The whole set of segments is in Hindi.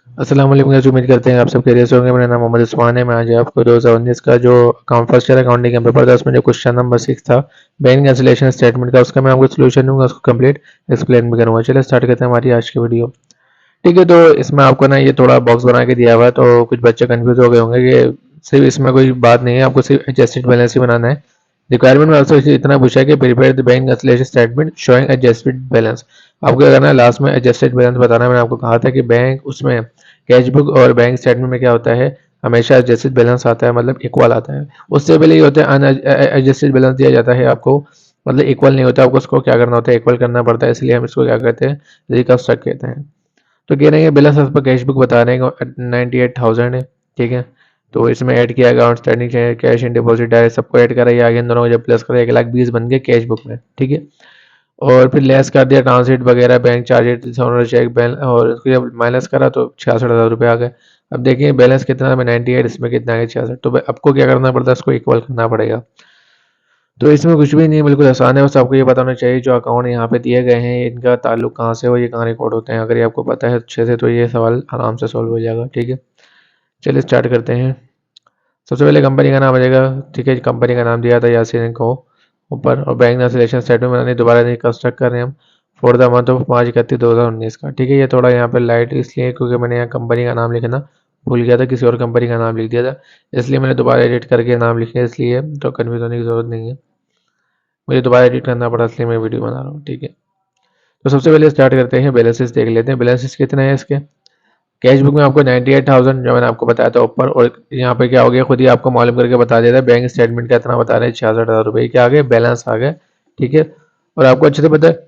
अस्सलाम वालेकुम गाइस, उम्मीद करते हैं आप सब खैरियत से होंगे। मेरा नाम मोहम्मद उस्मान है। मैं आज आपको 2019 का जो अकाउंट फर्स्ट ईयर अकाउंटिंग का पेपर था उसमें जो क्वेश्चन नंबर 6 था बैंक कैंसिलेशन स्टेटमेंट का, उसका मैं आपको सोल्यूशन दूंगा, उसको कंप्लीट एक्सप्लेन भी करूंगा। चलिए स्टार्ट करते हैं हमारी आज की वीडियो। ठीक है, तो इसमें आपको ना ये थोड़ा बॉक्स बना के दिया हुआ है, तो कुछ बच्चे कंफ्यूज हो गए होंगे कि सिर्फ इसमें कोई बात नहीं है, आपको सिर्फ एडजस्टेड बैलेंस ही बनाना है। रिक्वायरमेंट में आपसे इतना पूछा है कि prepare the bank cancellation statement showing adjusted balance. आपको क्या करना है, लास्ट में एडजस्टेड बैलेंस बताना है। मैंने आपको कहा था कि बैंक उसमें कैश बुक और बैंक स्टेटमेंट में क्या होता है, हमेशा एडजस्टेड बैलेंस आता है, मतलब इक्वल आता है। उससे पहले ये होता है अनएडजस्टेड बैलेंस दिया जाता है आपको, मतलब इक्वल नहीं होता, आपको उसको क्या करना होता है, इक्वल करना पड़ता है। इसलिए हम इसको क्या कहते हैं, रिकंस्ट्रक्ट कहते हैं। तो कह रहे हैं बैलेंस एज पर कैश बुक बता रहे हैं 98,000 है। ठीक है, तो इसमें ऐड किया गया आउटस्टैंडिंग कैश इन डिपॉजिट है, सबको ऐड करा, ये आगे इन दोनों को जब प्लस करा 1,20,000 बन गए कैश बुक में। ठीक है, और फिर लेस कर दिया ट्रांसिट वगैरह, बैंक चार्जेस, चेक बैलेंस, और उसको जब माइनस करा तो 66,000 रुपये आ गए। अब देखिए बैलेंस कितना है, 98, इसमें कितना है 66, तो आपको क्या करना पड़ता है, इसको इक्वल करना पड़ेगा। तो इसमें कुछ भी नहीं, बिल्कुल आसान है, बस आपको ये पता होना चाहिए जो अकाउंट यहाँ पे दिए गए हैं इनका ताल्लुक कहाँ से हो, ये कहाँ रिकॉर्ड होते हैं। अगर ये आपको पता है अच्छे से तो ये सवाल आराम से सॉल्व हो जाएगा। ठीक है, चलिए स्टार्ट करते हैं। सबसे पहले कंपनी का नाम आ जाएगा। ठीक है, कंपनी का नाम दिया था यासीन को ऊपर, और बैंक कैंसिलेशन स्टेटमेंट बनाने दोबारा नहीं कंस्ट्रक्ट कर रहे हैं हम फॉर द मंथ ऑफ 5/31/2019 का। ठीक है, ये थोड़ा यहाँ पे लाइट इसलिए क्योंकि मैंने यहाँ कंपनी का नाम लिखना भूल गया था, किसी और कंपनी का नाम लिख दिया था, इसलिए मैंने दोबारा एडिट करके नाम लिखे, इसलिए तो कन्फ्यूज होने की जरूरत नहीं है। मुझे दोबारा एडिट करना पड़ा, इसलिए मैं वीडियो बना रहा हूँ। ठीक है, तो सबसे पहले स्टार्ट करते हैं, बैलेंसेस देख लेते हैं। बैलेंसेस कितने हैं इसके। कैश बुक में आपको 98,000 जो मैंने आपको बताया था ऊपर, और यहाँ पे क्या हो गया खुद ही आपको मालूम करके बता देता है, बैंक स्टेटमेंट का इतना बता रहे हैं 66,000 रुपये क्या आ गए, बैलेंस आ गए। ठीक है, और आपको अच्छे से पता है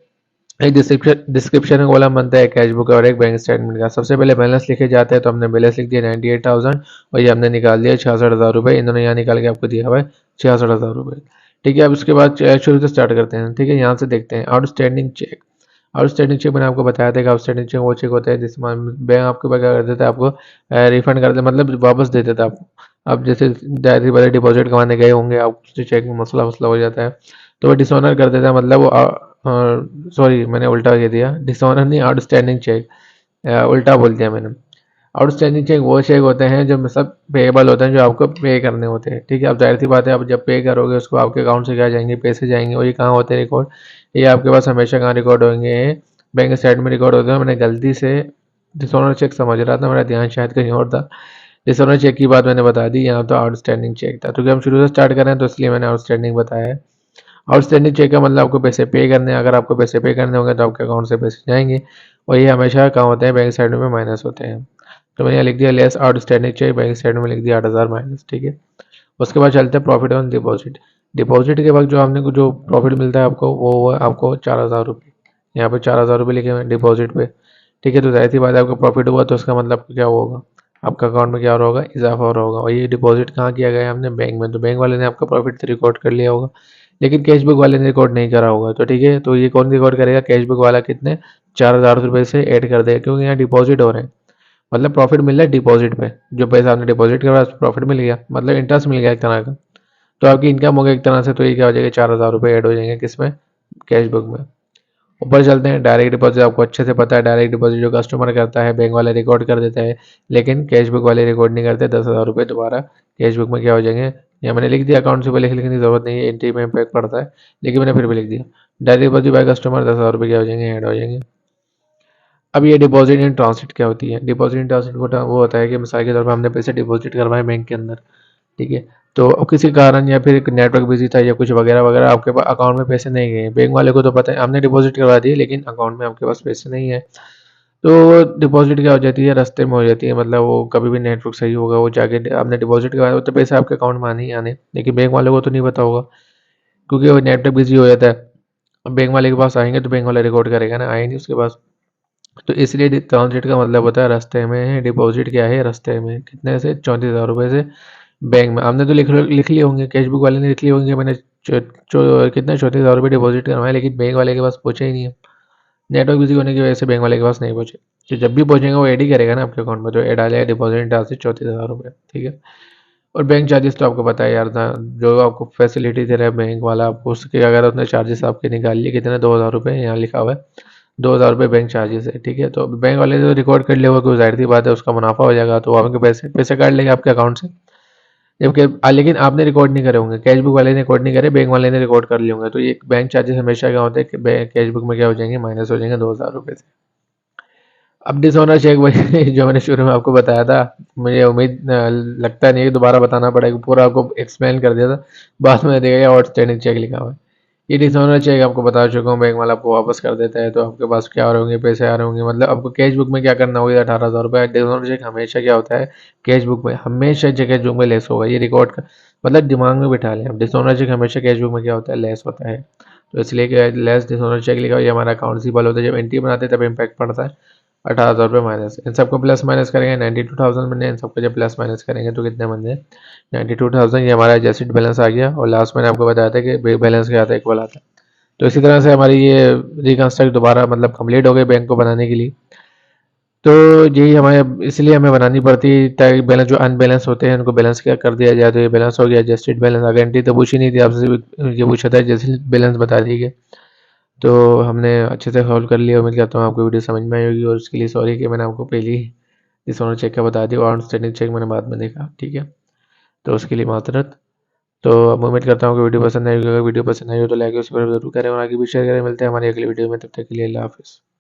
एक डिस्क्रिप्शन का कॉलम बनता है कैश बुक और एक बैंक स्टेटमेंट का। सबसे पहले बैलेंस लिखे जाते हैं, तो हमने बैलेंस लिख दिया 98,000, और ये हमने निकाल दिया 66,000 रुपये, इन्होंने यहाँ निकाल के आपको दिया हुआ है 66,000 रुपये। ठीक है, अब उसके बाद शुरू से स्टार्ट करते हैं। ठीक है, यहाँ से देखते हैं आउटस्टैंडिंग चेक। आउटस्टैंडिंग चेक मैंने आपको बताया था कि आउटस्टैंडिंग चेक वो चेक होता है जिसमें बैंक आपके पास क्या कर देता है, आपको रिफंड कर देता, मतलब वापस दे देता है आपको। अब जैसे डायरेक्ट वाले डिपॉजिट करवाने गए होंगे आप, चेक में मसला वसला हो जाता है, तो वो डिसऑनर कर देता है, मतलब वो सॉरी मैंने उल्टा कह दिया, डिसऑनर नहीं, आउटस्टैंडिंग चेक, उल्टा बोल दिया मैंने। आउटस्टैंडिंग चेक वो चेक होते हैं जो मतलब पेएबल होते हैं, जो आपको पे करने होते हैं। ठीक है, अब जाहिर सी बात है, आप जब पे करोगे उसको आपके अकाउंट से क्या जाएंगे, पैसे जाएंगे, और ये कहाँ होते हैं रिकॉर्ड, ये आपके पास हमेशा कहाँ रिकॉर्ड होंगे, बैंक स्टेटमेंट में रिकॉर्ड होते हैं। मैंने गलती से डिसऑनर चेक समझ रहा था, मेरा ध्यान शायद कहीं और था, डिसऑनर चेक की बात मैंने बता दी, यहाँ तो आउटस्टैंडिंग चेक था, क्योंकि हम शुरू से स्टार्ट कर रहे हैं तो इसलिए मैंने आउटस्टैंडिंग बताया है। आउटस्टैंडिंग चेक का मतलब आपको पैसे पे करने हैं, अगर आपको पैसे पे करने होंगे तो आपके अकाउंट से पैसे जाएंगे, और ये हमेशा कहाँ होते हैं, बैंक स्टेटमेंट में माइनस होते हैं। तो मैंने यहाँ लिख दिया less outstanding cheque, bank statement में लिख दिया 8,000 माइनस। ठीक है, उसके बाद चलते हैं प्रॉफिट ऑन डिपॉजिट। डिपॉजिट के वक्त जो आपने को जो प्रॉफिट मिलता है आपको, वो है आपको 4,000 रुपये। यहाँ पे 4,000 रुपये लिखे हुए हैं डिपॉजिट पे। ठीक है, तो जाहिर सी बात है आपका प्रॉफिट हुआ तो उसका मतलब क्या होगा, आपका अकाउंट में क्या हो रहा होगा, इजाफा हो रहा होगा। और ये डिपॉजिट कहाँ किया गया है हमने, बैंक में, तो बैंक वाले ने आपका प्रॉफिट रिकॉर्ड कर लिया होगा, लेकिन कैश बुक वाले ने रिकॉर्ड नहीं करा होगा। तो ठीक है, तो ये कौन रिकॉर्ड करेगा, कैश बुक वाला, कितने 4,000 रुपये से ऐड कर देगा, क्योंकि यहाँ डिपॉजिट हो रहे हैं, मतलब प्रॉफिट मिल रहा है डिपॉजिट पे, जो पैसा आपने डिपॉजिट करवाया उस प्रॉफिट मिल गया, मतलब इंटरेस्ट मिल गया एक तरह का। तो आपकी इनकम हो गई एक तरह से, तो ये क्या हो जाएगा, 4,000 रुपये ऐड हो जाएंगे किसमें, कैश बुक में। ऊपर चलते हैं डायरेक्ट डिपॉजिट। आपको अच्छे से पता है डायरेक्ट डिपॉजिट जो कस्टमर करता है बैंक वाले रिकॉर्ड कर देता है, लेकिन कैश बुक वाले रिकॉर्ड नहीं करते। 10,000 रुपये दोबारा कैश बुक में क्या हो जाएंगे, या मैंने लिख दिया, अकाउंट से पहले लिखने की जरूरत नहीं है, एंट्री में इम्पैक्ट पड़ता है, लेकिन मैंने फिर भी लिख दिया। डायरेक्ट डिपॉजिट बाय कस्टमर 10,000 रुपये क्या हो जाएंगे, ऐड हो जाएंगे। अब ये डिपॉजिट इन ट्रांसिट क्या होती है, डिपॉजिट इन ट्रांसिट वो होता है कि मिसाल के तौर पर हमने पैसे डिपॉजिट करवाए बैंक के अंदर। ठीक है, तो अब किसी कारण या फिर नेटवर्क बिजी था या कुछ वगैरह वगैरह, आपके पास अकाउंट में पैसे नहीं गए, बैंक वाले को तो पता है हमने डिपॉजिट करवा दिए, लेकिन अकाउंट में आपके पास पैसे नहीं है, तो डिपॉजिट क्या हो जाती है, रास्ते में हो जाती है, मतलब वो कभी भी नेटवर्क सही होगा, वो जाके आपने डिपॉजिट करवाया हो तो पैसे आपके अकाउंट में आने ही आने, लेकिन बैंक वाले को तो नहीं पता होगा, क्योंकि वो नेटवर्क बिजी हो जाता है। अब बैंक वाले के पास आएंगे तो बैंक वाला रिकॉर्ड करेगा ना, आए नहीं उसके पास। तो इसलिए ट्रांजिट का मतलब होता है रास्ते में है, डिपॉजिट क्या है, रास्ते में, कितने से, 34,000 रुपये से बैंक में। आपने तो लिख लिए होंगे, कैश बुक वाले ने लिख लिए होंगे, मैंने कितने 34,000 रुपये डिपॉजिट करवाए, लेकिन बैंक वाले के पास पहुंचे ही नहीं है, नेटवर्क बिजी होने की वजह से बैंक वाले के पास नहीं पहुंचे। तो जब भी पहुंचेगा वो ऐड ही करेगा ना आपके अकाउंट में, तो ऐड आ जाएगा डिपॉजिट डाल से 34,000 रुपये। ठीक है, और बैंक चार्जेस तो आपको पता है यार था, जो आपको फैसिलिटी दे रहा है बैंक वाला, आपको उसके अगर उसने चार्जेस आपके निकाल लिए कितने, 2,000 रुपये यहाँ लिखा हुआ है, ₹2000 बैंक चार्जेस है, ठीक है। तो बैंक वाले तो रिकॉर्ड कर लेगा, कोई जाहिर सी बात है उसका मुनाफा हो जाएगा, तो वो आपके पैसे पैसे काट लेगा आपके अकाउंट से। जबकि लेकिन आपने रिकॉर्ड नहीं करे होंगे, कैश बुक वाले ने रिकॉर्ड नहीं करे, बैंक वाले ने रिकॉर्ड कर लिए होंगे, तो ये बैंक चार्जेस हमेशा क्या होते हैं कि कैश बुक में क्या हो जाएंगे, माइनस हो जाएंगे ₹2000 से। अब डिसऑनर चेक वही जो मैंने शुरू में आपको बताया था, मुझे उम्मीद लगता नहीं है कि दोबारा बताना पड़ेगा, पूरा आपको एक्सप्लेन कर दिया था। बाद में देखिएगा आउटस्टैंडिंग चेक लिखा हुआ है। ये डिसऑनर चेक आपको बता चुका हूँ, बैंक वाला आपको वापस कर देता है, तो आपके पास क्या आ रहे होंगे, पैसे आ रहे होंगे, मतलब आपको कैश बुक में क्या करना होगा, ₹18,000। डिसऑनर चेक हमेशा क्या होता है, कैश बुक में हमेशा कैश बुक में लेस होगा, ये रिकॉर्ड का मतलब दिमाग में बिठा लें आप। डिसऑनर चेक हमेशा कैश बुक में क्या होता है, लेस होता है। तो इसलिए क्या लेस डिसऑनर चेक लिखा हुआ, ये हमारा अकाउंट सिबल होता है, जब एंट्री बनाते हैं तब इम्पैक्ट पड़ता है ₹18,000 माइनस। इन सबको प्लस माइनस करेंगे 92,000 बने, इन सबको जब प्लस माइनस करेंगे तो कितने बने, 92,000। ये हमारा एडजस्टेड बैलेंस आ गया, और लास्ट मैंने आपको बताया था कि बैलेंस क्या आता है, इक्वल आता है। तो इसी तरह से हमारी ये रिकंस्ट्रक्ट दोबारा मतलब कंप्लीट हो गई बैंक को बनाने के लिए। तो यही हमारे इसलिए हमें बनानी पड़ती है ताकि बैलेंस जो अनबैलेंस होते हैं उनको बैलेंस क्या कर दिया जाए। तो ये बैलेंस हो गया एडजस्टेड बैलेंस। अगर एंट्री तो पूछी नहीं थी आपसे, ये पूछा था एडजस्टेड बैलेंस बता दीजिए। तो हमने अच्छे से सॉल्व कर लिया। उम्मीद करता हूँ आपको वीडियो समझ में आई होगी, और उसके लिए सॉरी कि मैंने आपको पहले ही डिसऑनर चेक का बता दिया और आउटस्टैंडिंग चेक मैंने बाद में देखा, ठीक है। तो उसके लिए माजरत। तो अब उम्मीद करता हूँ कि वीडियो पसंद आई होगी। अगर वीडियो पसंद आई हो तो लाइक और सब्सक्राइब जरूर करें और आगे भी शेयर करें। मिलते हैं हमारी अगली वीडियो में, तब तक के लिए अल्लाह हाफिज़।